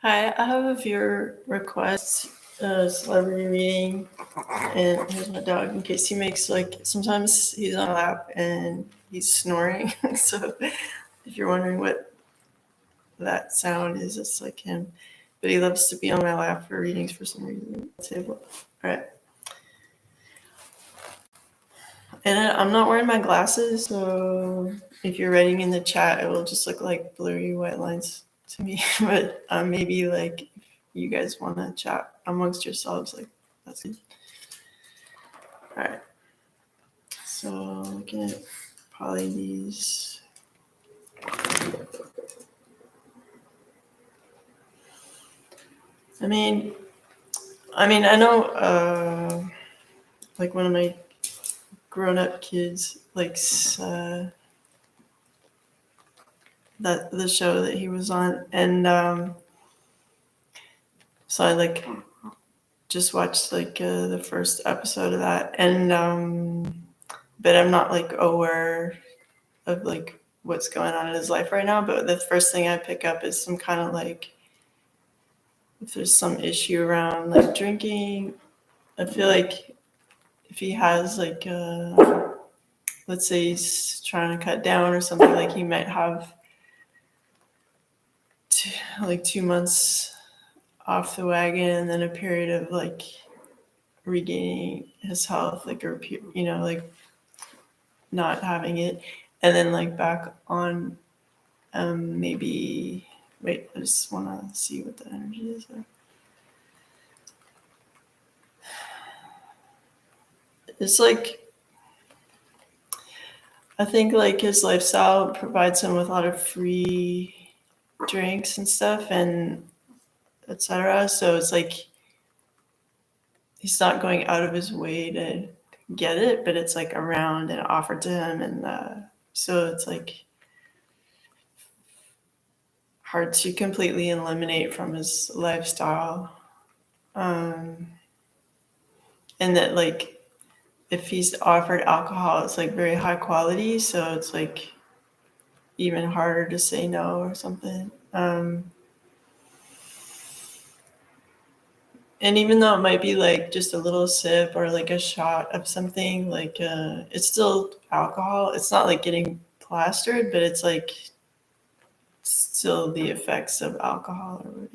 Hi, I have a viewer request, celebrity reading, and here's my dog in case he makes sometimes he's on my lap and he's snoring. So if you're wondering what that sound is, it's like him. But he loves to be on my lap for readings for some reason. Table. All right. And I'm not wearing my glasses, so if you're writing in the chat, it will just look like blurry white lines to me. But maybe like if you guys want to chat amongst yourselves, like that's it. All right. So looking at Pauly D's. I mean, I know, like one of my grown-up kids likes that the show that he was on, and so I like just watched like the first episode of that, and but I'm not like aware of like what's going on in his life right now. But the first thing I pick up is some kind of like if there's some issue around like drinking. I feel like if he has like let's say he's trying to cut down or something, like he might have like 2 months off the wagon and then a period of like regaining his health, like or like not having it, and then like back on. Maybe wait. I just want to see what the energy is there. It's like I think like his lifestyle provides him with a lot of free drinks and stuff and etc. So it's like he's not going out of his way to get it, but it's like around and offered to him, and so it's like hard to completely eliminate from his lifestyle. And that like if he's offered alcohol, it's like very high quality, so it's like even harder to say no or something. And even though it might be like just a little sip or like a shot of something, like it's still alcohol. It's not like getting plastered, but it's like still the effects of alcohol, or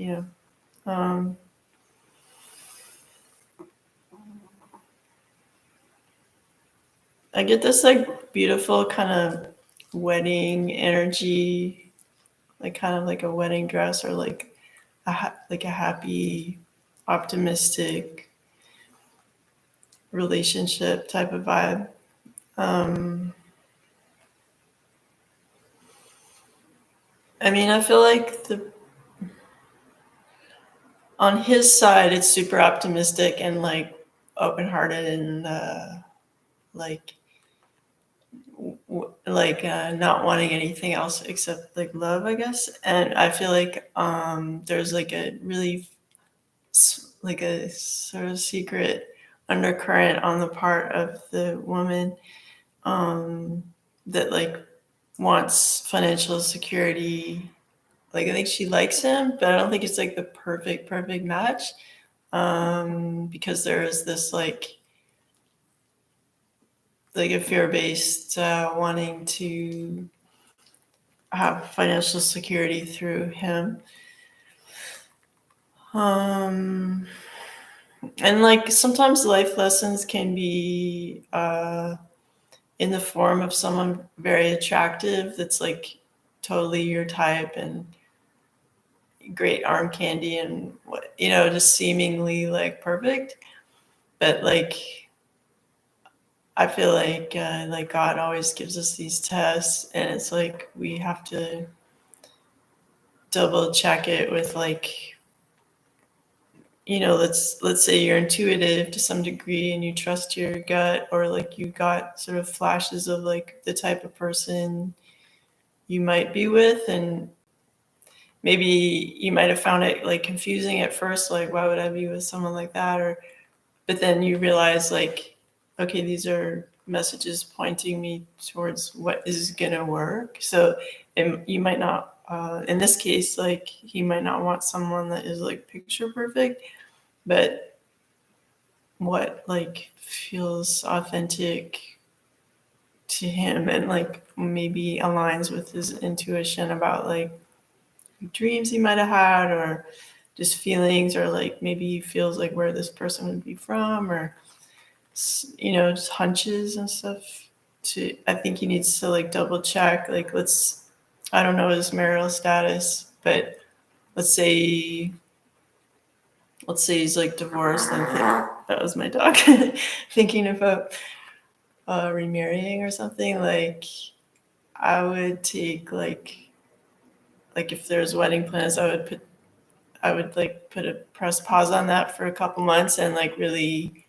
I get this like beautiful kind of wedding energy, like kind of like a wedding dress or like like a happy, optimistic relationship type of vibe. I feel like on his side, it's super optimistic and like open-hearted and like not wanting anything else except like love, I guess. And I feel like there's like a really like a sort of secret undercurrent on the part of the woman that like wants financial security. Like I think she likes him, but I don't think it's like the perfect match, because there is this like a fear-based wanting to have financial security through him. And like sometimes life lessons can be in the form of someone very attractive that's like totally your type and great arm candy and just seemingly like perfect. But like I feel like God always gives us these tests, and it's like we have to double check it with like, let's say you're intuitive to some degree and you trust your gut, or like you got sort of flashes of like the type of person you might be with, and maybe you might have found it like confusing at first, like why would I be with someone like that, but then you realize like, okay, these are messages pointing me towards what is gonna work. So you might not in this case, like he might not want someone that is like picture perfect, but what like feels authentic to him and like maybe aligns with his intuition about like dreams he might have had or just feelings, or like maybe he feels like where this person would be from, or just hunches and stuff. To I think he needs to like double check, like I don't know his marital status, but let's say he's like divorced and that was my dog thinking about remarrying or something. Like I would take like if there's wedding plans, I would like put a press pause on that for a couple months and like really,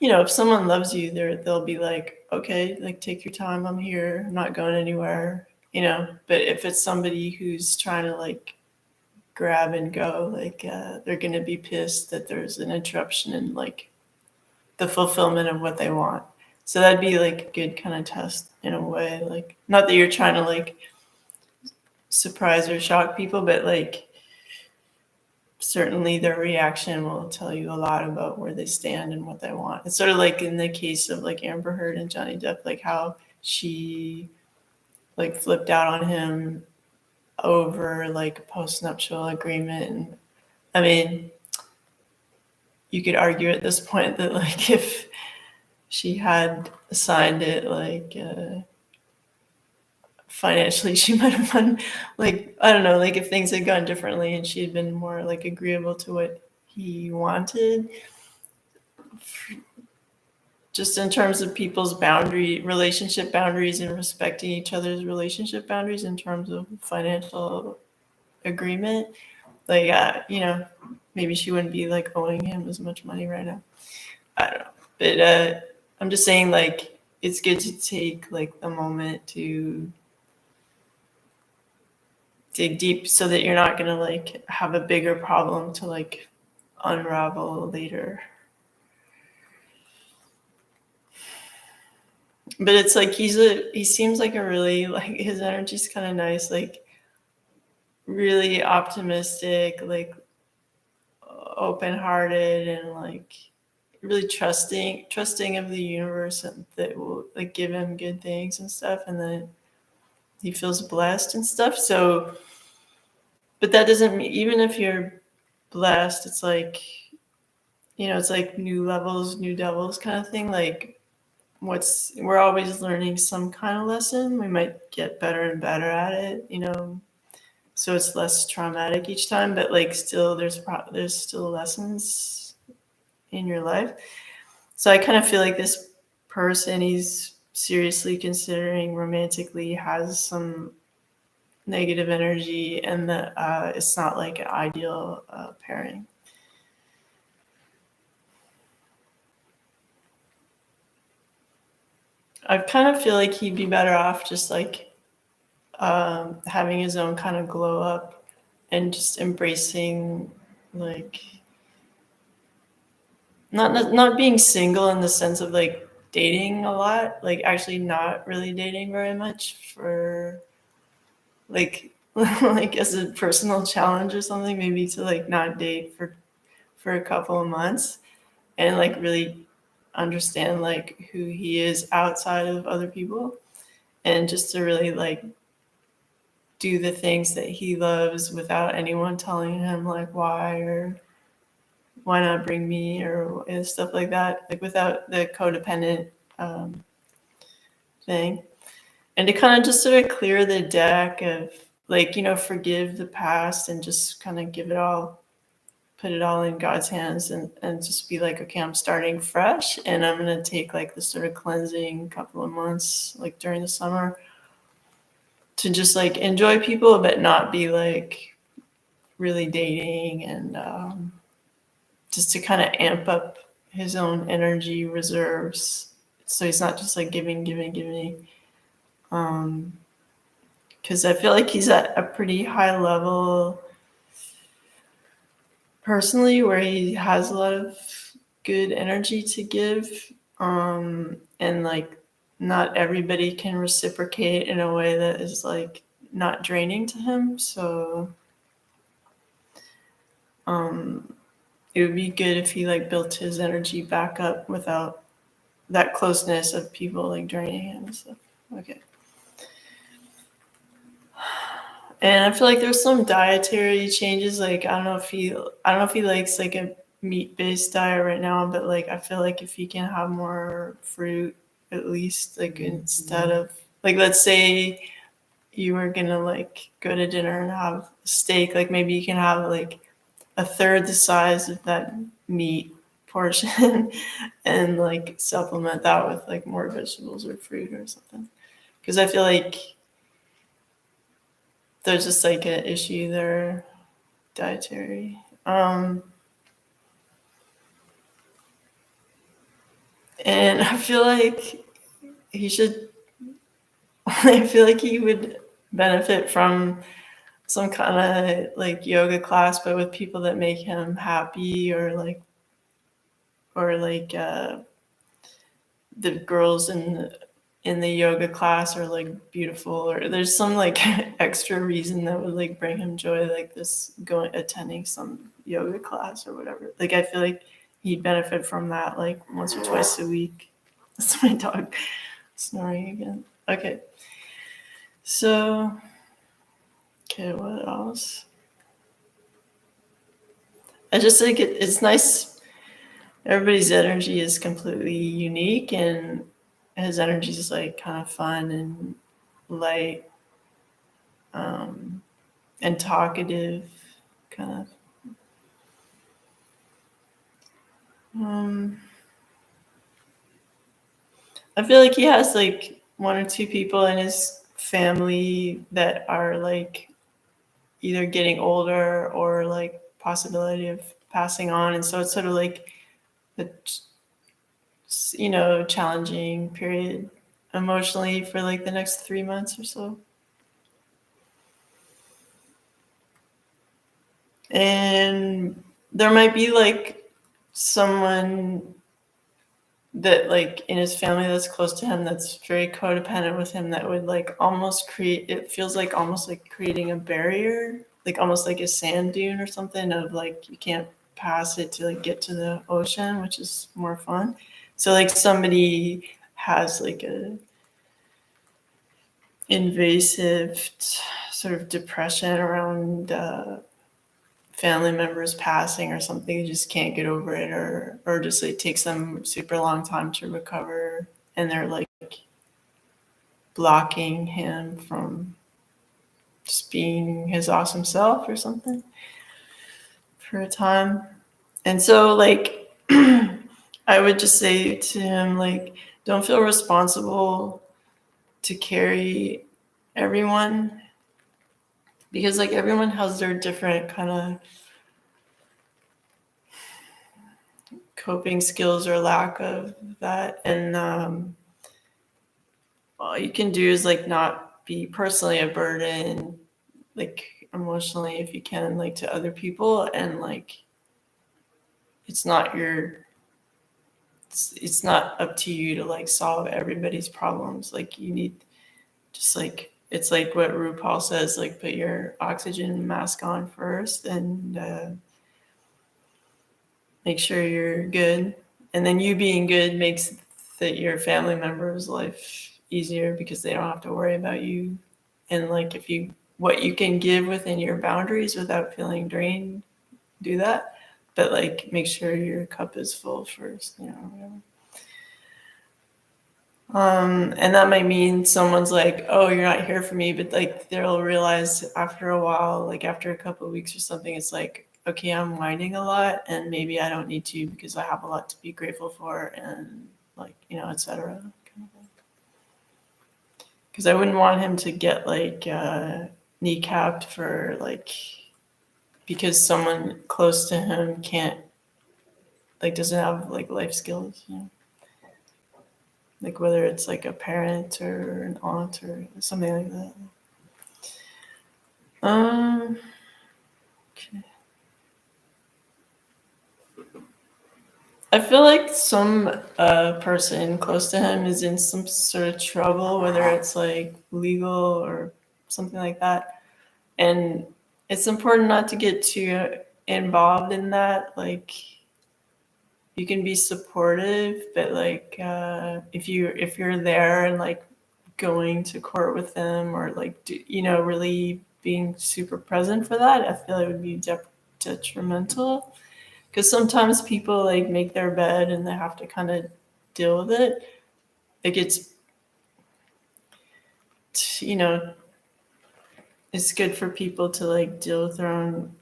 if someone loves you, they'll be like, okay, like take your time, I'm here, I'm not going anywhere, but if it's somebody who's trying to like grab and go, like they're going to be pissed that there's an interruption in like the fulfillment of what they want. So that'd be like a good kind of test in a way, like not that you're trying to like surprise or shock people, but like certainly their reaction will tell you a lot about where they stand and what they want. It's sort of like in the case of like Amber Heard and Johnny Depp, like how she like flipped out on him over like a post-nuptial agreement. And I mean, you could argue at this point that like if she had signed it, like financially she might have been like, I don't know, like if things had gone differently and she had been more like agreeable to what he wanted, just in terms of people's relationship boundaries and respecting each other's relationship boundaries in terms of financial agreement, like maybe she wouldn't be like owing him as much money right now. I don't know, but I'm just saying like it's good to take like the moment to dig deep so that you're not gonna like have a bigger problem to like unravel later. But it's like he seems like a really like his energy's kind of nice, like really optimistic, like open-hearted, and like really trusting of the universe that will like give him good things and stuff, and then he feels blessed and stuff. So, but that doesn't mean, even if you're blessed, it's like, it's like new levels, new devils kind of thing. Like we're always learning some kind of lesson. We might get better and better at it, so it's less traumatic each time, but like still there's still lessons in your life. So I kind of feel like this person he's seriously considering romantically has some negative energy, and that it's not like an ideal pairing. I kind of feel like he'd be better off just like having his own kind of glow up and just embracing like not being single in the sense of like dating a lot, like actually not really dating very much for like like as a personal challenge or something, maybe to like not date for a couple of months and like really understand like who he is outside of other people, and just to really like do the things that he loves without anyone telling him like why or why not bring me or stuff like that, like without the codependent thing. And to kind of just sort of clear the deck of like, forgive the past and just kind of put it all in God's hands, and just be like, okay, I'm starting fresh, and I'm going to take like this sort of cleansing couple of months, like during the summer, to just like enjoy people, but not be like really dating, and just to kind of amp up his own energy reserves. So he's not just like giving. Because I feel like he's at a pretty high level personally, where he has a lot of good energy to give, and like not everybody can reciprocate in a way that is like not draining to him. So it would be good if he like built his energy back up without that closeness of people like draining him and stuff. Okay. And I feel like there's some dietary changes. Like I don't know if he likes like a meat-based diet right now, but like I feel like if he can have more fruit at least, like instead of like, let's say you were gonna like go to dinner and have steak, like maybe you can have like a third the size of that meat portion and like supplement that with like more vegetables or fruit or something. Because I feel like there's just like an issue there, dietary. And I feel like he should, I feel like he would benefit from some kind of like yoga class, but with people that make him happy, or like the girls in the yoga class are like beautiful, or there's some like extra reason that would like bring him joy, like this attending some yoga class or whatever. Like I feel like he'd benefit from that like once or twice a week. That's my dog snoring again. Okay. So, okay, what else? I just think it's nice. Everybody's energy is completely unique, and his energy is like kind of fun and light, and talkative, kind of. I feel like he has like one or two people in his family that are like either getting older or like possibility of passing on, and so it's sort of like a challenging period emotionally for like the next 3 months or so. And there might be like someone that like in his family that's close to him that's very codependent with him, that would like almost create, it feels like almost like creating a barrier, like almost like a sand dune or something, of like you can't pass it to like get to the ocean, which is more fun. So like somebody has like a invasive sort of depression around family members passing or something, you just can't get over it, or just it takes them super long time to recover, and they're like blocking him from just being his awesome self or something for a time. And so like I would just say to him, like, don't feel responsible to carry everyone, because like everyone has their different kind of coping skills or lack of that. And all you can do is like not be personally a burden, like emotionally, if you can, like to other people. And like it's not it's not up to you to like solve everybody's problems. Like you need, just like, it's like what RuPaul says, like put your oxygen mask on first, and make sure you're good. And then you being good makes your family member's life easier, because they don't have to worry about you. And like if you, what you can give within your boundaries without feeling drained, do that. But like make sure your cup is full first, whatever. And that might mean someone's like, oh, you're not here for me, but like they'll realize after a while, like after a couple of weeks or something, it's like, okay, I'm whining a lot, and maybe I don't need to, because I have a lot to be grateful for, and like, etc. Because I wouldn't want him to get like kneecapped for like, because someone close to him can't, like doesn't have like life skills, like whether it's like a parent or an aunt or something like that. Okay. I feel like some person close to him is in some sort of trouble, whether it's like legal or something like that. And it's important not to get too involved in that. Like, you can be supportive, but like if you're there and like going to court with them, or like really being super present for that, I feel it would be detrimental, because sometimes people like make their bed and they have to kind of deal with it. It gets, it's good for people to like deal with their own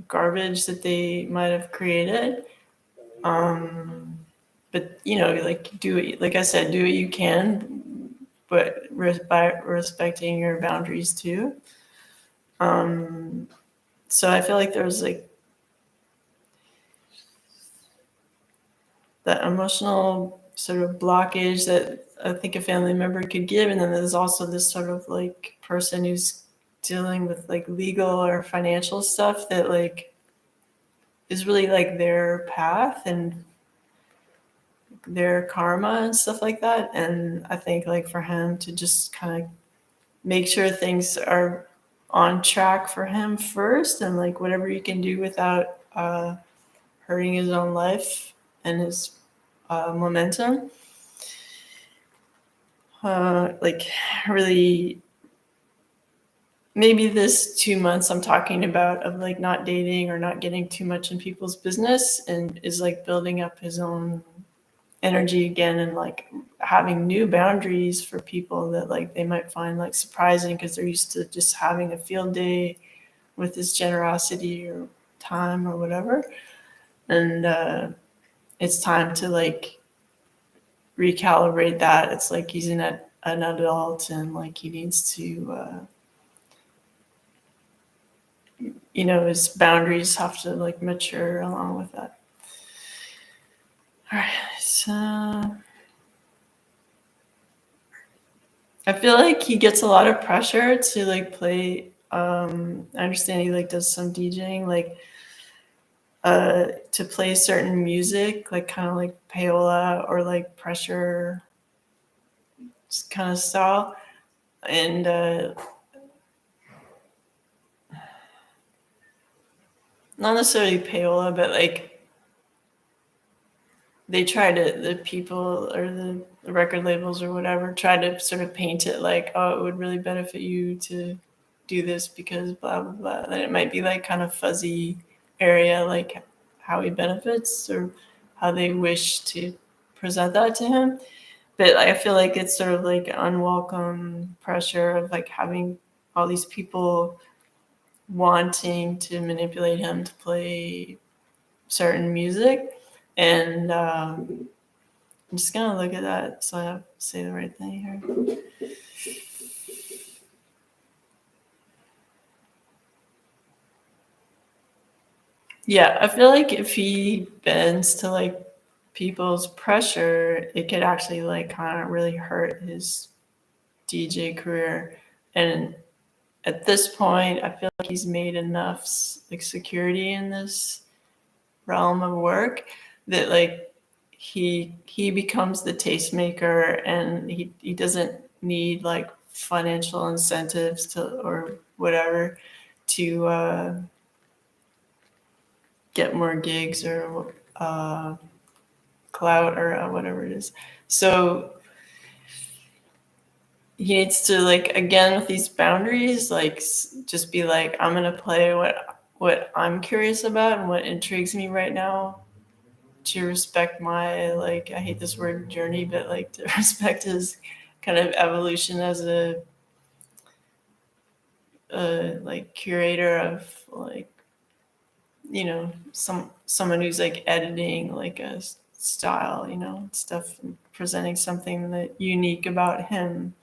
garbage that they might have created. But like, do it, like I said, do what you can, but by respecting your boundaries too. So I feel like there's like that emotional sort of blockage that I think a family member could give, and then there's also this sort of like person who's dealing with like legal or financial stuff that like is really like their path and their karma and stuff like that. And I think like for him to just kind of make sure things are on track for him first, and like whatever you can do without hurting his own life and his momentum. Like really, maybe this 2 months I'm talking about of like not dating or not getting too much in people's business, and is like building up his own energy again, and like having new boundaries for people that like they might find like surprising, because they're used to just having a field day with his generosity or time or whatever. And it's time to like recalibrate that. It's like he's an adult, and like he needs to his boundaries have to like mature along with that. All right, so I feel like he gets a lot of pressure to like play. I understand he like does some DJing, like to play certain music, like kind of like payola or like pressure kind of style. And not necessarily payola, but like they try to, the people or the record labels or whatever, try to sort of paint it like, oh, it would really benefit you to do this because blah, blah, blah. And it might be like kind of fuzzy area, like how he benefits or how they wish to present that to him. But I feel like it's sort of like unwelcome pressure of like having all these people wanting to manipulate him to play certain music. And I'm just gonna look at that so I have to say the right thing here. Yeah, I feel like if he bends to like people's pressure, it could actually like kind of really hurt his DJ career. And at this point, I feel like he's made enough like security in this realm of work that like he becomes the tastemaker, and he doesn't need like financial incentives to or whatever to get more gigs or clout or whatever it is. So he needs to like, again with these boundaries, like just be like, I'm gonna play what I'm curious about and what intrigues me right now, to respect my, like, I hate this word journey, but like to respect his kind of evolution as a like curator of like, someone who's like editing like a style, stuff, presenting something that unique about him.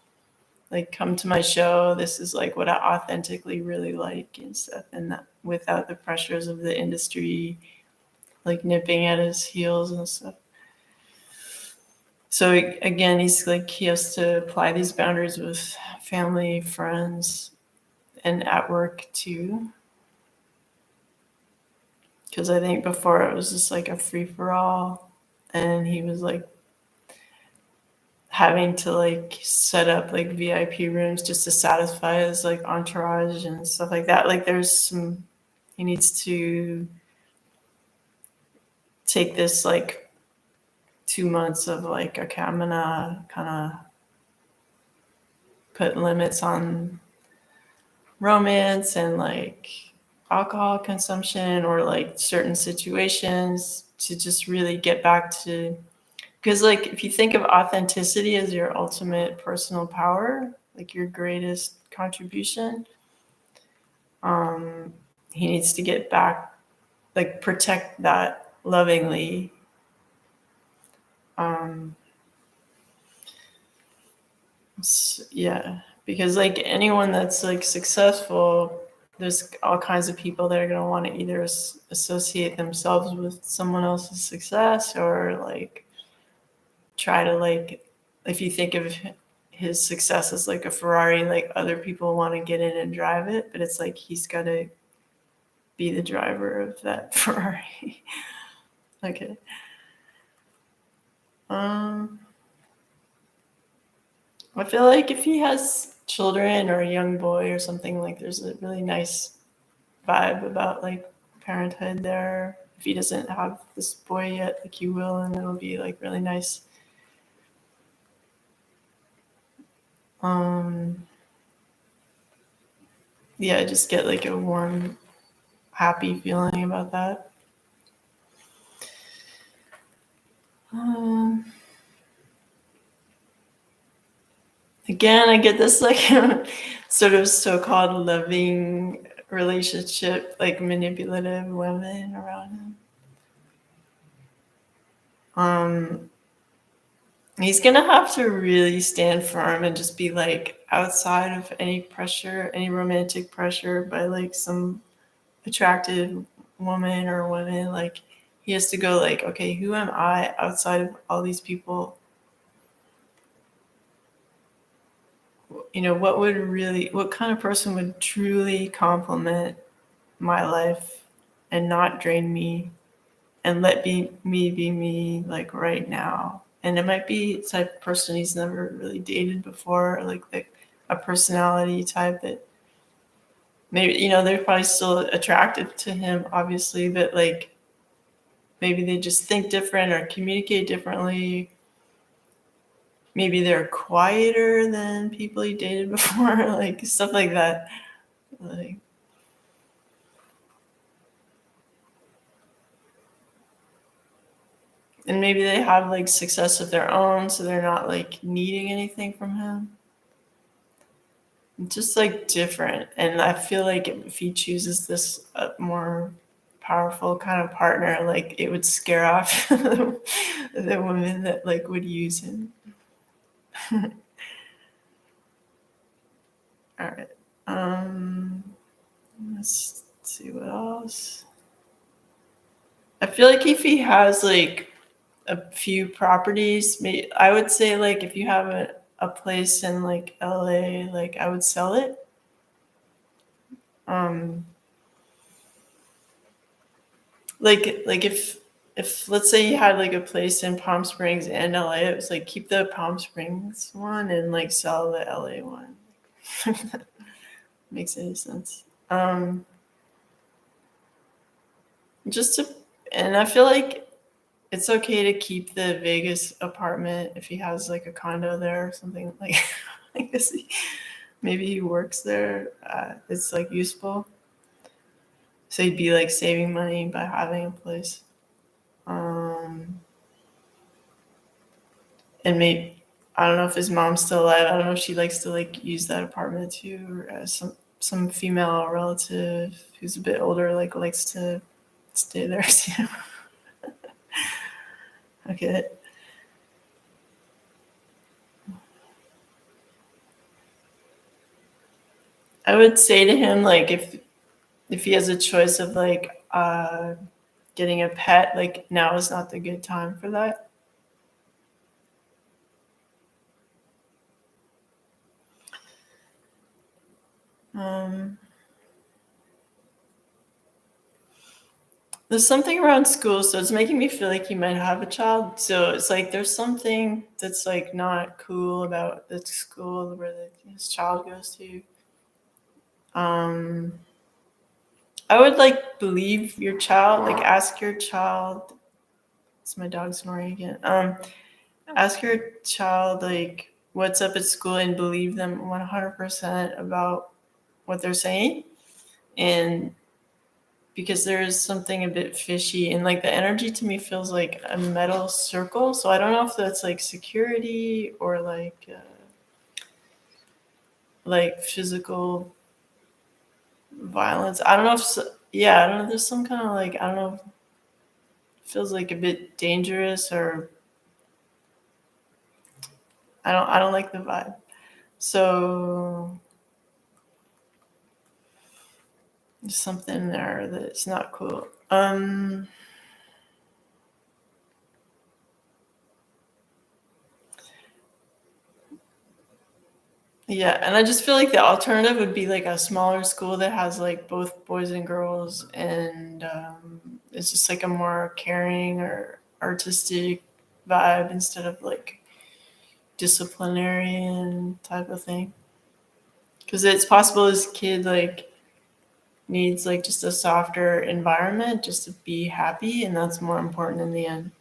Like, come to my show, this is like what I authentically really like and stuff, and that without the pressures of the industry like nipping at his heels and stuff. So again, he has to apply these boundaries with family, friends, and at work too. Because I think before it was just like a free for all, and he was like having to like set up like VIP rooms just to satisfy his like entourage and stuff like that. Like he needs to take this like 2 months of like, okay, I'm gonna kind of put limits on romance and like alcohol consumption or like certain situations to just really get back to, because like if you think of authenticity as your ultimate personal power, like your greatest contribution, he needs to get back, like protect that lovingly. Yeah, because like anyone that's like successful, there's all kinds of people that are going to want to either associate themselves with someone else's success or like try to like, if you think of his success as like a Ferrari, like other people want to get in and drive it, but it's like he's got to be the driver of that Ferrari. Okay. I feel like if he has children or a young boy or something, like there's a really nice vibe about like parenthood there. If he doesn't have this boy yet, like he will, and it'll be like really nice. Yeah, I just get like a warm, happy feeling about that. Again, I get this like sort of so-called loving relationship, like manipulative women around him. He's gonna have to really stand firm and just be like outside of any pressure, any romantic pressure by like some attractive woman or women. Like he has to go like, okay, who am I outside of all these people? You know, what kind of person would truly complement my life and not drain me and let me be me like right now? And it might be the type of person he's never really dated before, like a personality type that maybe, you know, they're probably still attractive to him, obviously, but like maybe they just think different or communicate differently. Maybe they're quieter than people he dated before, like stuff like that. Like, and maybe they have like success of their own, so they're not like needing anything from him. Just like different. And I feel like if he chooses this more powerful kind of partner, like it would scare off the women that like would use him. All right. Let's see what else. I feel like if he has like a few properties, I would say like if you have a place in like LA, like I would sell it. Like if let's say you had like a place in Palm Springs and LA, it was like keep the Palm Springs one and like sell the LA one. If that makes any sense. Just to, and I feel like it's okay to keep the Vegas apartment if he has like a condo there or something. Like I guess maybe he works there. It's like useful. So he'd be like saving money by having a place. And maybe I don't know if his mom's still alive. I don't know if she likes to like use that apartment too, or some female relative who's a bit older like likes to stay there too. Okay. I would say to him like if he has a choice of like getting a pet, like now is not the good time for that. There's something around school, so it's making me feel like he might have a child. So it's like there's something that's like not cool about the school where his child goes to. I would like believe your child, like ask your child. It's my dog snoring again. Ask your child like what's up at school and believe them 100% about what they're saying, and because there is something a bit fishy and like the energy to me feels like a metal circle, so I don't know if that's like security or like physical violence. I don't know if yeah, I don't know, there's some kind of like, I don't know, feels like a bit dangerous, or I don't like the vibe. So there's something there that's not cool. Yeah, and I just feel like the alternative would be like a smaller school that has like both boys and girls, and it's just like a more caring or artistic vibe instead of like disciplinarian type of thing. Because it's possible this kid like needs like just a softer environment just to be happy, and that's more important in the end.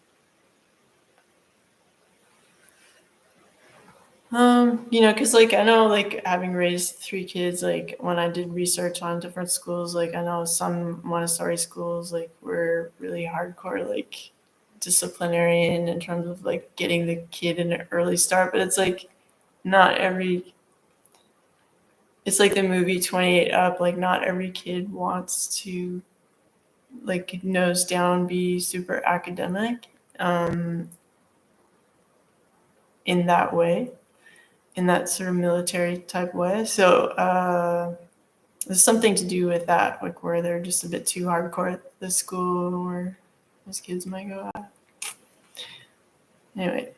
Because like I know, like having raised 3 kids, like when I did research on different schools, like I know some Montessori schools like were really hardcore, like disciplinarian in terms of like getting the kid an early start, but it's like not every. It's like the movie 28 Up. Like not every kid wants to like nose down, be super academic, um, in that way, in that sort of military type way. So there's something to do with that, like where they're just a bit too hardcore at the school where those kids might go at. Anyway,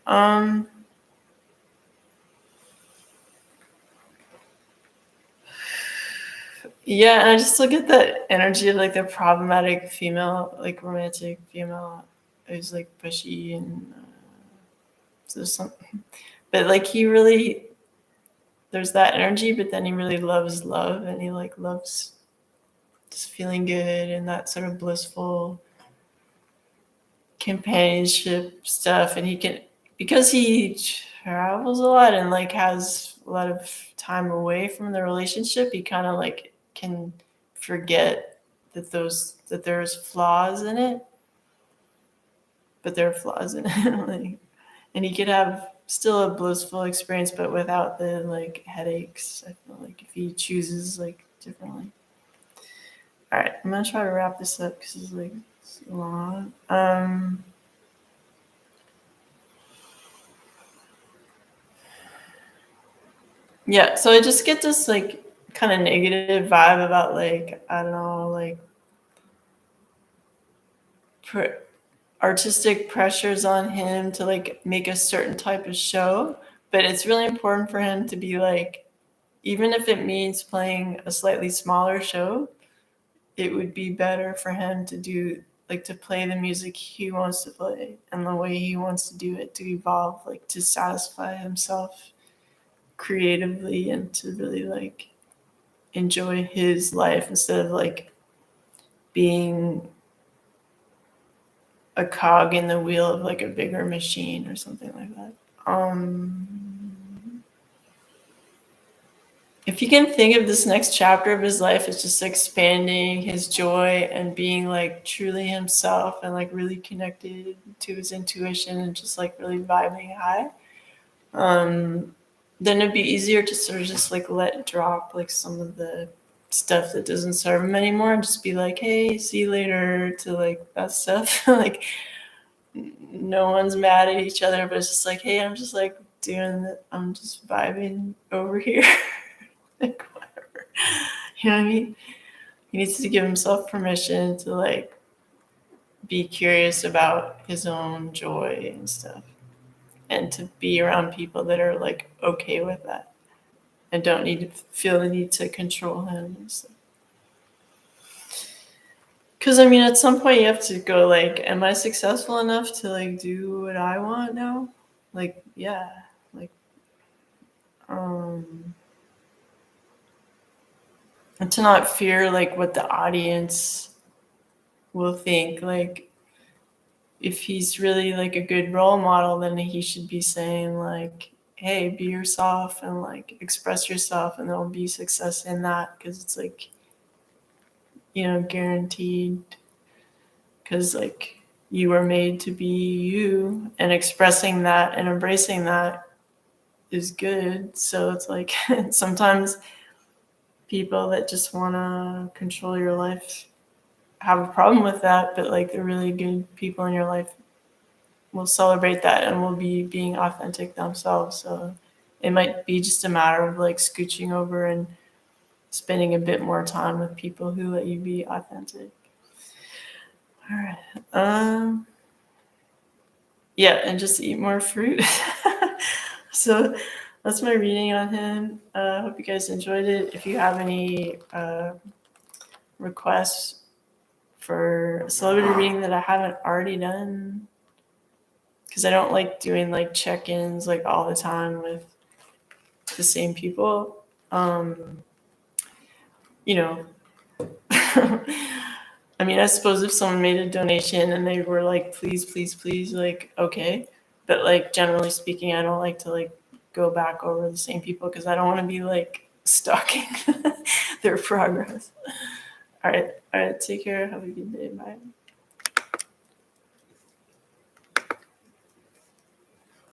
yeah, and I just look at the energy of like the problematic female, like romantic female who's like pushy and so something, but like he really, there's that energy, but then he really loves love, and he like loves just feeling good and that sort of blissful companionship stuff. And he can, because he travels a lot and like has a lot of time away from the relationship, he kind of like can forget that there's flaws in it, but there are flaws in it. Like, and he could have still a blissful experience, but without the like headaches. I feel like if he chooses like differently. All right, I'm gonna try to wrap this up because it's like it's long. Yeah, so I just get this like kind of negative vibe about like, I don't know, like artistic pressures on him to like make a certain type of show, but it's really important for him to be like, even if it means playing a slightly smaller show, it would be better for him to do like to play the music he wants to play and the way he wants to do it, to evolve, like to satisfy himself creatively and to really like enjoy his life instead of like being a cog in the wheel of like a bigger machine or something like that. If you can think of this next chapter of his life as just expanding his joy and being like truly himself and like really connected to his intuition and just like really vibing high, then it'd be easier to sort of just like let drop like some of the stuff that doesn't serve him anymore and just be like, hey, see you later, to like that stuff. Like no one's mad at each other, but it's just like, hey, I'm just like doing that, I'm just vibing over here. Like whatever. You know what I mean? He needs to give himself permission to like be curious about his own joy and stuff, and to be around people that are like okay with that and don't need to feel the need to control him and stuff. Because I mean, at some point you have to go like, am I successful enough to like do what I want now? Like, yeah, like, um, and to not fear like what the audience will think. Like, if he's really like a good role model, then he should be saying like, hey, be yourself and like express yourself, and there'll be success in that because it's like, guaranteed. Because like you were made to be you, and expressing that and embracing that is good. So it's like sometimes people that just want to control your life have a problem with that, but like the really good people in your life will celebrate that and will be being authentic themselves. So it might be just a matter of like scooching over and spending a bit more time with people who let you be authentic. All right. Yeah, and just eat more fruit. So that's my reading on him. I hope you guys enjoyed it. If you have any requests for a celebrity reading that I haven't already done, because I don't like doing like check-ins like all the time with the same people. You know, I mean, I suppose if someone made a donation and they were like, please, please, please, like, okay. But like, generally speaking, I don't like to like go back over the same people because I don't want to be like stalking their progress. All right. Take care. Have a good day. Bye.